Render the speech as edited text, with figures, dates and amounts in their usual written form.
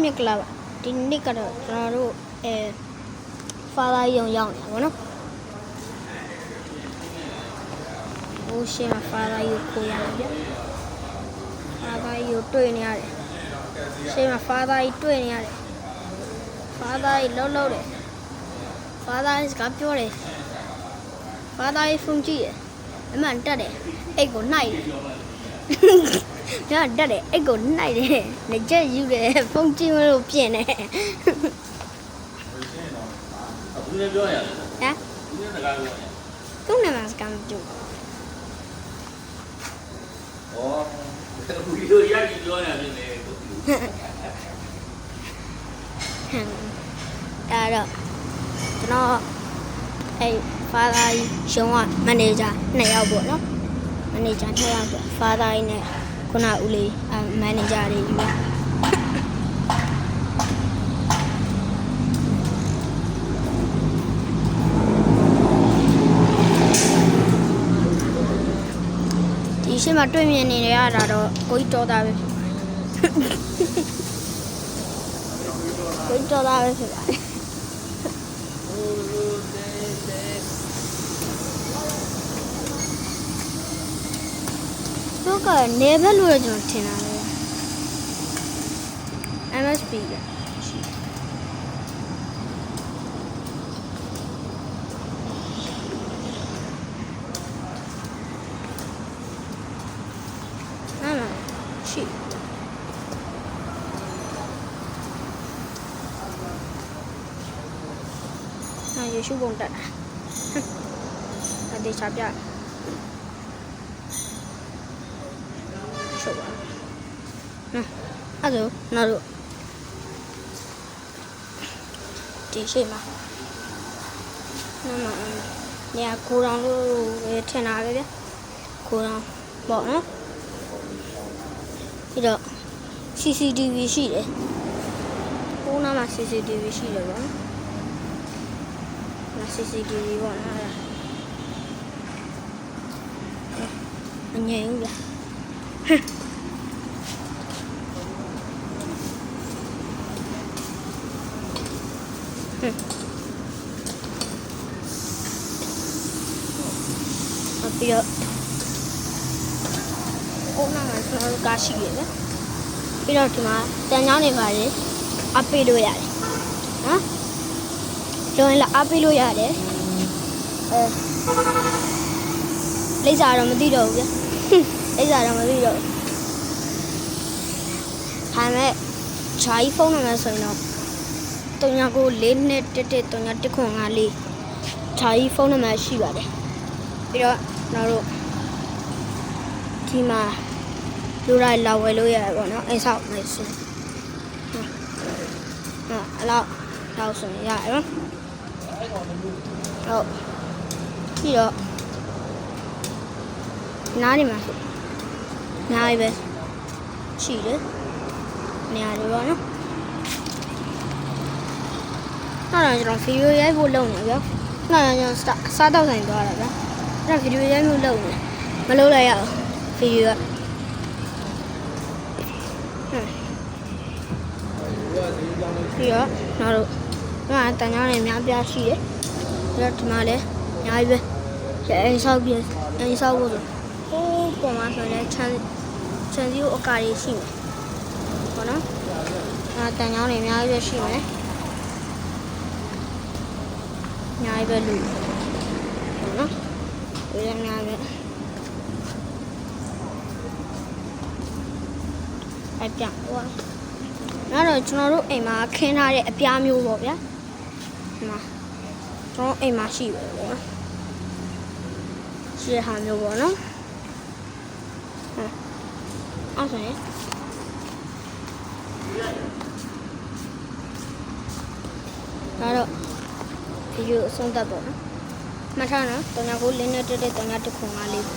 မြက်ကလာပါဒီနေ့ကတော့ကျွန်တော်တို့ဖာသာယုံရောက်နေတာဗောနော်ဟိုရှင်းမှာဖာသာယုကိုရတယ်ဗျဖာသာယုတွေ့နေရတယ်ရှင်းမှာဖာသာယုတွေ့နေရတယ်ဖာသာယုလှုပ်တယ်ဖာသာယုစကားပြောတယ်ဖာသာယုဖုန်ကြည့်တယ်အမှန်တက်တယ်အိတ်ကိုနှိုက်တယ်ညတက်တယ်အိတ်ကိုနှိုက်တယ်နေချက်ယူတယ်ဖုန်ကြည့်မလို့ပြင်တယ်အခုလည်းပြောရတယ်ဟမ်ဒီနေ့စကားပြောရတယ်သူ့နာမည်စကားမပြောဩအခုဒီလိုရည်ပြောရတယ်လေဒါတော့ကျွန်တော်ဖာသာရှုံးကမန်နေဂျာ2ယောက်ပေါ့နော်မန်နေဂျာ2ယောက်ဆိုဖာသာနဲ့ခုနဦးလေးမန်နေဂျာတွေယူပါဒီရှင်းမှာတွေ့မြင်နေရတာတော့ကိုကြီးတော်သားပဲကိုကြီးတော်သားပဲဖြစ်ပါတယ်တော့ကနေဘက်လို့ကျွန်တော်ထင်တာလေ MSP ကရှိယေရှုပုံတက်တာအတေချာပြရှုပ်ပါအဲ့ဒါနောက်တော့ဒီရှိမှာနေရာကိုတောင်လို့ထင်တာပဲဗျကိုတောင်ပေါ့နော်ပြီးတော့ CCTV ရှိတယ်ဟိုနားမှာ CCTV ရှိတယ်ပေါ့နော် CCTV ပေါ့နော်အငြိမ်ဗျပြီးတော့ဟိုနားမှာကျွန်တော်တို့ကားရှိတယ်ဗျပြီးတော့ဒီမှာတန်ချောင်းနေပါတယ်အပ်ပေးလို့ရတယ်နော်လွန်လာအပ်ပေးလို့ရတယ်လိပ်စာတော့မသိတော့ဘူးဗျလိပ်စာတော့မသိတော့ဟာမဲ့ဂျာကြီးဖုန်းနံပါတ်ဆိုရင်တော့399411113954ဂျာကြီးဖုန်းနံပါတ်ရှိပါတယ်ပြီးတော့ကျွန်တော်တို့ဒီမှာလူတိုင်းလာဝယ်လို့ရတယ်ပေါ့နော်အိမ်ဆောက်နေစအဲ့လောက်ဆိုရင်ရတယ်နော်ဟုတ်ပြီးတော့နားနေမှာဆိုနားရပဲရှိတယ်နေရာတွေပေါ့နော်နောက်တော့ကျွန်တော်ဗီဒီယိုရိုက်ဖို့လုပ်နေဗျာနောက်တော့ကျွန်တော်စားတော့ဆိုင်သွားတာဗျာအဲ့ဒါဗီဒီယိုရိုက်ဖို့လုပ်နေမလုပ်လိုက်ရအောင်ဗီဒီယိုကပြီးတော့နောက်တော့တန်ချောင်းတွေများပြားရှိတယ်ပြီးတော့ဒီမှာလည်းအများကြီးပဲအိမ်ဆောက်ဖို့ဆိုဟိုးပေါ်မှာဆိုလည်းခြံစည်းကိုအကာတွေရှိမယ်ပေါ့နော်တန်ချောင်းတွေအများကြီးပဲရှိမယ်အများကြီးပဲလူပေါ့နော်ဒီလည်းအများကြီးပဲအပြဟိုနောက်တော့ကျွန်တော်တို့အိမ်မှာခင်းထားတဲ့အပြားမျိုးပေါ့ဗျာဒီမှာကျွန်တော်အိမ်မှာရှိပဲပေါ့နော်ရှိတဲ့ဟာမျိုးပေါ့နော်အဲ့ဆိုရင်ဒါတော့ဗီဒီယိုအဆုံးသတ်ပေါ့နော်မှတ်ထားနော်399411113954